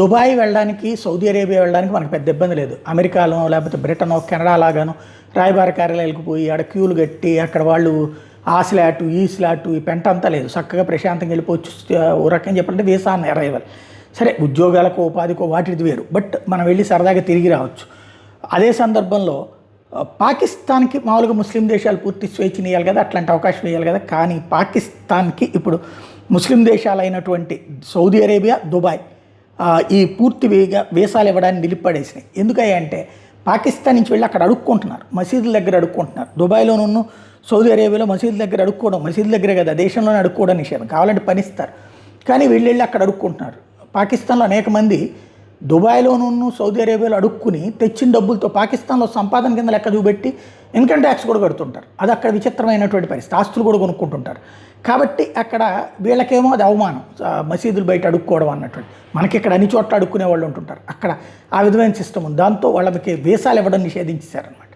Dubai వెళ్ళడానికి, Saudi Arabia వెళ్ళడానికి మనకు పెద్ద ఇబ్బంది లేదు. అమెరికాలో లేకపోతే బ్రిటనో, కెనడా లాగానో రాయబార కార్యాలయాలకు పోయి ఆడ క్యూలు కట్టి అక్కడ వాళ్ళు ఆ స్లాటు, ఈ స్లాటు, ఈ పెంట అంతా లేదు. చక్కగా ప్రశాంతంగా వెళ్ళిపోవచ్చు. ఓ రకంగా చెప్పాలంటే వీసా ఆన్ అరైవల్. సరే, ఉద్యోగాలకు, ఉపాధికో వాటిది వేరు. బట్ మనం వెళ్ళి సరదాగా తిరిగి రావచ్చు. అదే సందర్భంలో పాకిస్తాన్కి మామూలుగా ముస్లిం దేశాలు పూర్తి స్వేచ్ఛనియాలి కదా, అట్లాంటి అవకాశం ఇవ్వాలి కదా. కానీ పాకిస్తాన్కి ఇప్పుడు ముస్లిం దేశాలైనటువంటి సౌదీ అరేబియా, దుబాయ్ ఈ పూర్తి వీసాలు ఇవ్వడానికి నిలిపడేసినాయి. ఎందుకంటే పాకిస్తాన్ నుంచి వెళ్ళి అక్కడ అడుక్కుంటున్నారు, మసీదుల దగ్గర అడుక్కుంటున్నారు. దుబాయ్లోనూ సౌదీ అరేబియాలో మసీదుల దగ్గర అడుక్కోవడం, మసీదుల దగ్గరే కదా, దేశంలోనే అడుక్కోవడం నిషేధం. కావాలంటే పనిస్తారు, కానీ వెళ్ళి అక్కడ అడుక్కుంటున్నారు. పాకిస్తాన్లో అనేక మంది దుబాయ్లోనూ సౌదీ అరేబియాలో అడుక్కుని తెచ్చిన డబ్బులతో పాకిస్తాన్లో సంపాదన కింద లెక్క చూపెట్టి ఇన్కమ్ ట్యాక్స్ కూడా కడుతుంటారు. అది అక్కడ విచిత్రమైనటువంటి పరిస్థితి. ఆస్తులు కూడా కొనుక్కుంటుంటారు. కాబట్టి అక్కడ వీళ్ళకేమో అది అవమానం, మసీదులు బయట అడుక్కోవడం అన్నటువంటి. మనకి ఇక్కడ అన్ని చోట్ల అడుక్కునే వాళ్ళు ఉంటుంటారు. అక్కడ ఆ విధమైన సిస్టమ్ ఉంది. దాంతో వాళ్ళకి వీసాలు ఇవ్వడం నిషేధించేశారనమాట.